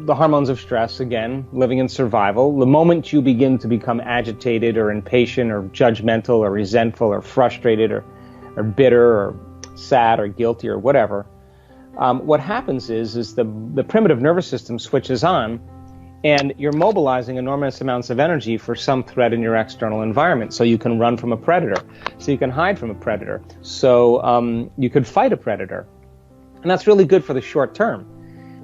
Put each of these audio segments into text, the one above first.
the hormones of stress, again, living in survival. The moment you begin to become agitated or impatient or judgmental or resentful or frustrated or bitter or sad or guilty or whatever, what happens is the primitive nervous system switches on, and you're mobilizing enormous amounts of energy for some threat in your external environment. So you can run from a predator, so you can hide from a predator, so you could fight a predator. And that's really good for the short term.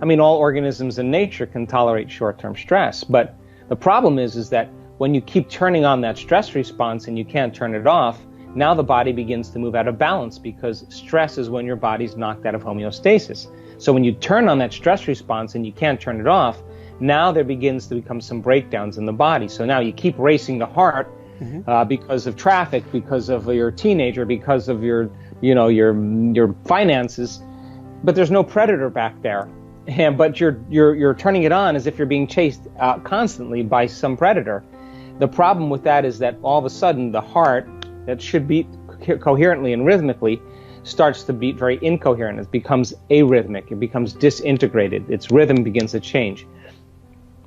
I mean, all organisms in nature can tolerate short-term stress, but the problem is that when you keep turning on that stress response and you can't turn it off, now the body begins to move out of balance, because stress is when your body's knocked out of homeostasis. So when you turn on that stress response and you can't turn it off, now there begins to become some breakdowns in the body. So now you keep racing the heart because of traffic, because of your teenager, because of your finances, but there's no predator back there. But you're turning it on as if you're being chased constantly by some predator. The problem with that is that all of a sudden the heart, that should beat coherently and rhythmically, starts to beat very incoherent. It becomes arrhythmic. It becomes disintegrated. Its rhythm begins to change.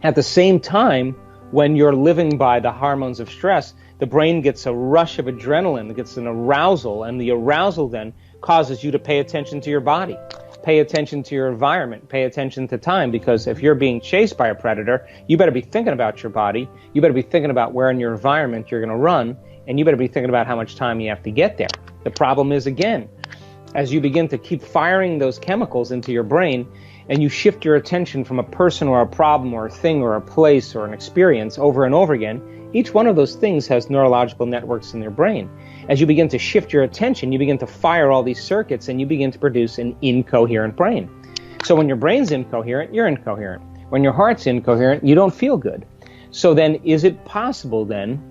At the same time, when you're living by the hormones of stress, the brain gets a rush of adrenaline, it gets an arousal, and the arousal then causes you to pay attention to your body. Pay attention to your environment, pay attention to time, because if you're being chased by a predator, you better be thinking about your body, you better be thinking about where in your environment you're going to run, and you better be thinking about how much time you have to get there. The problem is, again, as you begin to keep firing those chemicals into your brain, and you shift your attention from a person or a problem or a thing or a place or an experience over and over again, each one of those things has neurological networks in your brain. As you begin to shift your attention, you begin to fire all these circuits, and you begin to produce an incoherent brain. So when your brain's incoherent, you're incoherent. When your heart's incoherent, you don't feel good. So then, is it possible then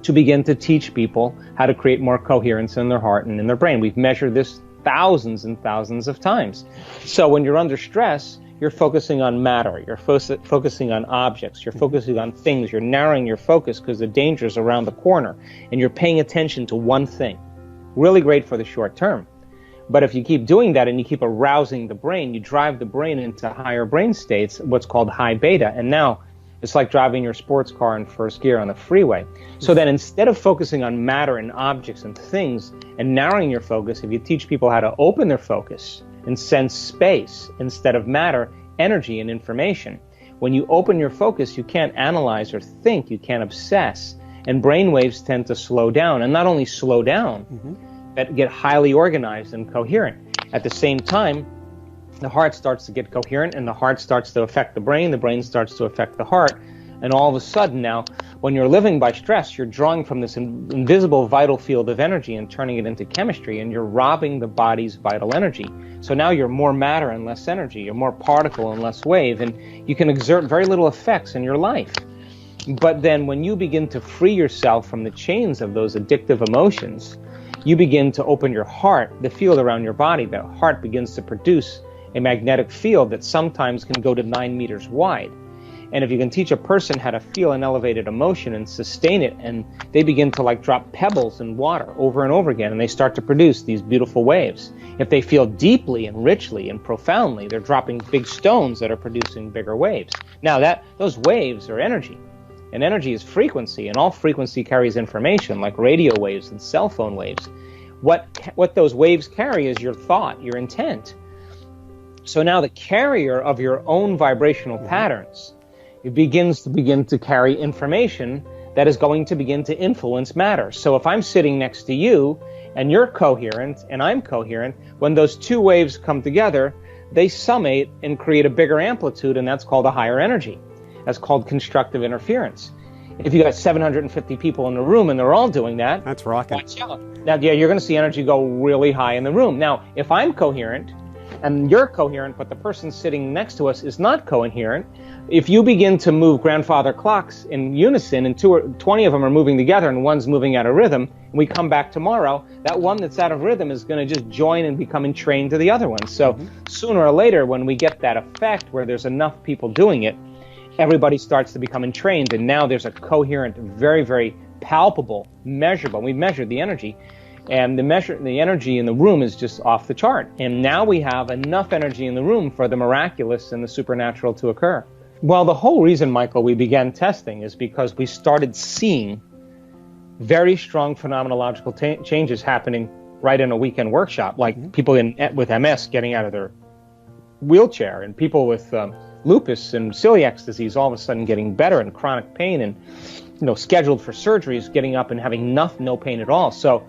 to begin to teach people how to create more coherence in their heart and in their brain? We've measured this thousands and thousands of times. So when you're under stress, you're focusing on matter, you're focusing on objects, you're focusing on things, you're narrowing your focus because the danger is around the corner, and you're paying attention to one thing. Really great for the short term. But if you keep doing that and you keep arousing the brain, you drive the brain into higher brain states, what's called high beta, and now it's like driving your sports car in first gear on the freeway. So then, instead of focusing on matter and objects and things and narrowing your focus, if you teach people how to open their focus and sense space instead of matter, energy, and information, when you open your focus, you can't analyze or think, you can't obsess, and brain waves tend to slow down. And not only slow down, but get highly organized and coherent. At the same time, the heart starts to get coherent, and the heart starts to affect the brain starts to affect the heart, and all of a sudden now, when you're living by stress, you're drawing from this invisible vital field of energy and turning it into chemistry, and you're robbing the body's vital energy. So now you're more matter and less energy, you're more particle and less wave, and you can exert very little effects in your life. But then when you begin to free yourself from the chains of those addictive emotions, you begin to open your heart, the field around your body. The heart begins to produce a magnetic field that sometimes can go to 9 meters wide. And if you can teach a person how to feel an elevated emotion and sustain it, and they begin to like drop pebbles in water over and over again, and they start to produce these beautiful waves. If they feel deeply and richly and profoundly, they're dropping big stones that are producing bigger waves. Now those waves are energy, and energy is frequency, and all frequency carries information like radio waves and cell phone waves. What those waves carry is your thought, your intent. So now the carrier of your own vibrational patterns, it begins to carry information that is going to begin to influence matter. So if I'm sitting next to you and you're coherent and I'm coherent, when those two waves come together, they summate and create a bigger amplitude, and that's called a higher energy. That's called constructive interference. If you got 750 people in the room and they're all doing that, that's rocking. Now, yeah, you're going to see energy go really high in the room. Now, if I'm coherent and you're coherent, but the person sitting next to us is not coherent, if you begin to move grandfather clocks in unison and 20 of them are moving together and one's moving out of rhythm, and we come back tomorrow, that one that's out of rhythm is going to just join and become entrained to the other one. So sooner or later, when we get that effect where there's enough people doing it, everybody starts to become entrained, and now there's a coherent, very, very palpable, measurable, we've measured the energy, And the energy in the room is just off the chart. And now we have enough energy in the room for the miraculous and the supernatural to occur. Well, the whole reason, Michael, we began testing is because we started seeing very strong phenomenological changes happening right in a weekend workshop, like people with MS getting out of their wheelchair, and people with lupus and celiac disease all of a sudden getting better, and chronic pain and scheduled for surgeries getting up and having no pain at all. So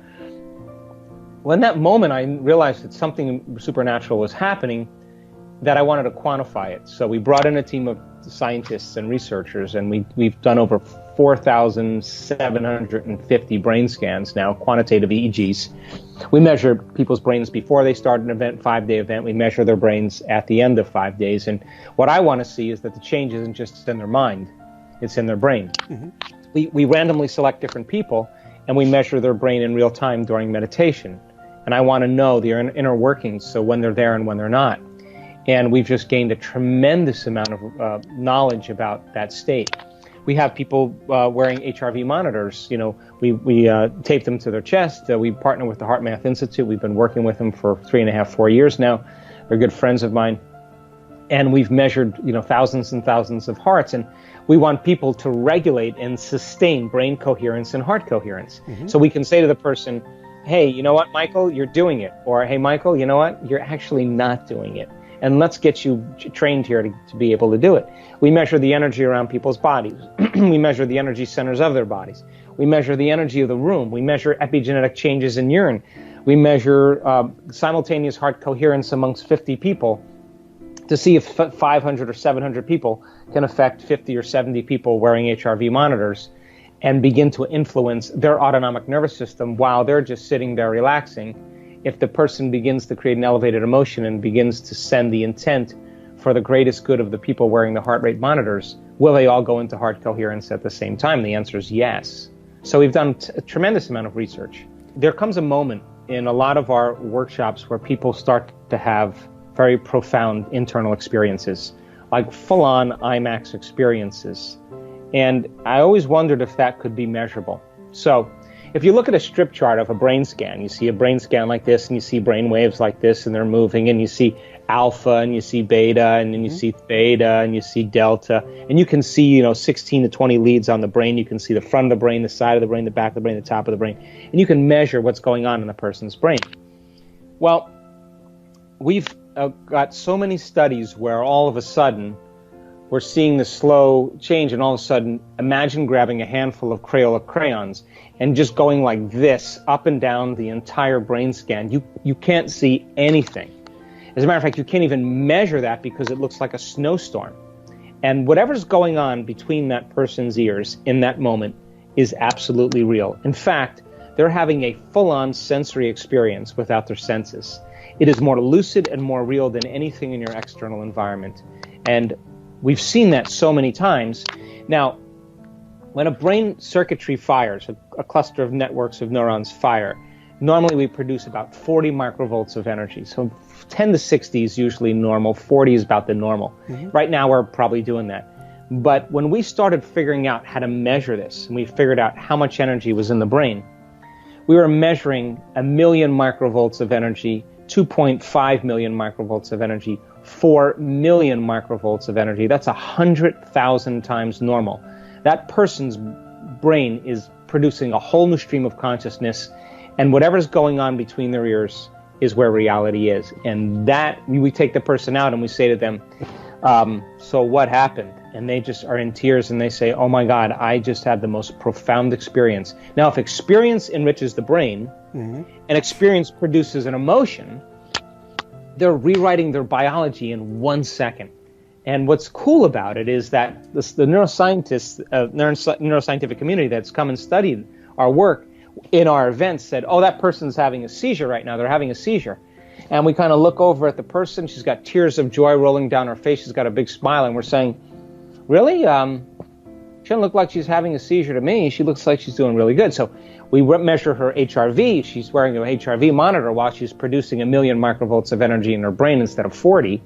when that moment I realized that something supernatural was happening, that I wanted to quantify it. So we brought in a team of scientists and researchers, and we've done over 4,750 brain scans now, quantitative EEGs. We measure people's brains before they start an event, 5-day event. We measure their brains at the end of 5 days. And what I want to see is that the change isn't just in their mind, it's in their brain. We randomly select different people, and we measure their brain in real time during meditation. And I want to know the inner workings, so when they're there and when they're not. And we've just gained a tremendous amount of knowledge about that state. We have people wearing HRV monitors. We tape them to their chest. We partner with the HeartMath Institute. We've been working with them for 3.5, 4 years now. They're good friends of mine. And we've measured, thousands and thousands of hearts. And we want people to regulate and sustain brain coherence and heart coherence. So we can say to the person, hey, you know what, Michael, you're doing it. Or, hey, Michael, you know what, you're actually not doing it. And let's get you trained here to be able to do it. We measure the energy around people's bodies. We measure the energy centers of their bodies. We measure the energy of the room. We measure epigenetic changes in urine. We measure simultaneous heart coherence amongst 50 people to see if 500 or 700 people can affect 50 or 70 people wearing HRV monitors and begin to influence their autonomic nervous system while they're just sitting there relaxing. If the person begins to create an elevated emotion and begins to send the intent for the greatest good of the people wearing the heart rate monitors, will they all go into heart coherence at the same time? The answer is yes. So we've done a tremendous amount of research. There comes a moment in a lot of our workshops where people start to have very profound internal experiences, like full-on IMAX experiences. And I always wondered if that could be measurable. So if you look at a strip chart of a brain scan, you see a brain scan like this, and you see brain waves like this, and they're moving, and you see alpha, and you see beta, and then you see theta, and you see delta, and you can see, 16 to 20 leads on the brain. You can see the front of the brain, the side of the brain, the back of the brain, the top of the brain, and you can measure what's going on in the person's brain. Well, we've got so many studies where all of a sudden we're seeing the slow change, and all of a sudden, imagine grabbing a handful of Crayola crayons and just going like this up and down the entire brain scan. You can't see anything. As a matter of fact, you can't even measure that because it looks like a snowstorm. And whatever's going on between that person's ears in that moment is absolutely real. In fact, they're having a full-on sensory experience without their senses. It is more lucid and more real than anything in your external environment. And we've seen that so many times. Now, when a brain circuitry fires, a cluster of networks of neurons fire, normally we produce about 40 microvolts of energy. So 10 to 60 is usually normal, 40 is about the normal. Right now we're probably doing that. But when we started figuring out how to measure this, and we figured out how much energy was in the brain, we were measuring 1 million microvolts of energy, 2.5 million microvolts of energy, 4 million microvolts of energy. That's 100,000 times normal. That person's brain is producing a whole new stream of consciousness, and whatever's going on between their ears is where reality is. And that, we take the person out and we say to them, so what happened? And they just are in tears and they say, oh my God, I just had the most profound experience. Now, if experience enriches the brain and experience produces an emotion, they're rewriting their biology in 1 second. And what's cool about it is that the neuroscientists, neuroscientific community that's come and studied our work in our events said, oh, that person's having a seizure right now. They're having a seizure. And we kind of look over at the person. She's got tears of joy rolling down her face. She's got a big smile. And we're saying, really? She doesn't look like she's having a seizure to me. She looks like she's doing really good. So we measure her HRV. She's wearing an HRV monitor while she's producing 1 million microvolts of energy in her brain instead of 40.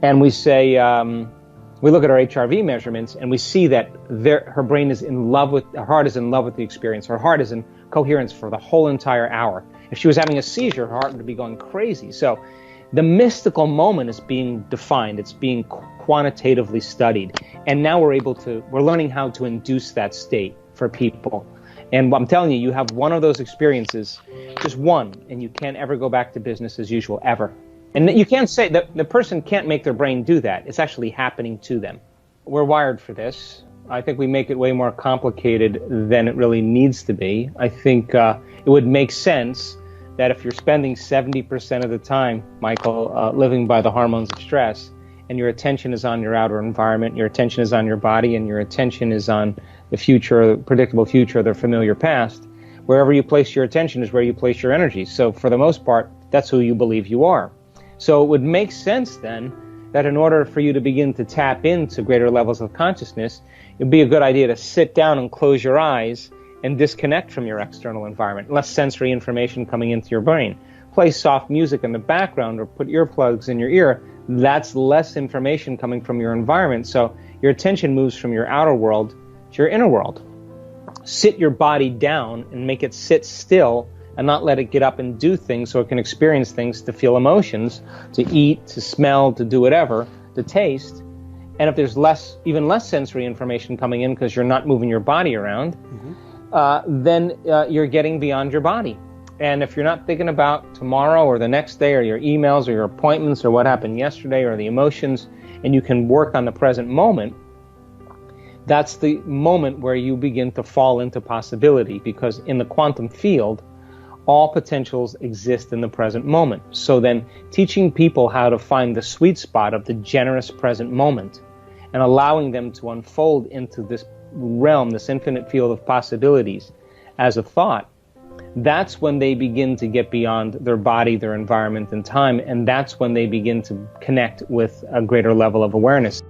And we say, we look at our HRV measurements and we see that her brain is in love with, her heart is in love with the experience. Her heart is in coherence for the whole entire hour. If she was having a seizure, her heart would be going crazy. So the mystical moment is being defined. It's being quantitatively studied. And now we're learning how to induce that state for people. And I'm telling you, you have one of those experiences, just one, and you can't ever go back to business as usual, ever. And you can't say that the person can't make their brain do that. It's actually happening to them. We're wired for this. I think we make it way more complicated than it really needs to be. I think it would make sense that if you're spending 70% of the time, Michael, living by the hormones of stress, and your attention is on your outer environment, your attention is on your body, and your attention is on the future, the predictable future, the familiar past, wherever you place your attention is where you place your energy. So for the most part, that's who you believe you are. So it would make sense then that in order for you to begin to tap into greater levels of consciousness, it would be a good idea to sit down and close your eyes and disconnect from your external environment, less sensory information coming into your brain. Play soft music in the background or put earplugs in your ear. That's less information coming from your environment. So your attention moves from your outer world to your inner world. Sit your body down and make it sit still and not let it get up and do things so it can experience things, to feel emotions, to eat, to smell, to do whatever, to taste. And if there's even less sensory information coming in because you're not moving your body around, then you're getting beyond your body. And if you're not thinking about tomorrow or the next day or your emails or your appointments or what happened yesterday or the emotions, and you can work on the present moment, that's the moment where you begin to fall into possibility, because in the quantum field, all potentials exist in the present moment. So then teaching people how to find the sweet spot of the generous present moment and allowing them to unfold into this realm, this infinite field of possibilities as a thought, that's when they begin to get beyond their body, their environment, and time, and that's when they begin to connect with a greater level of awareness.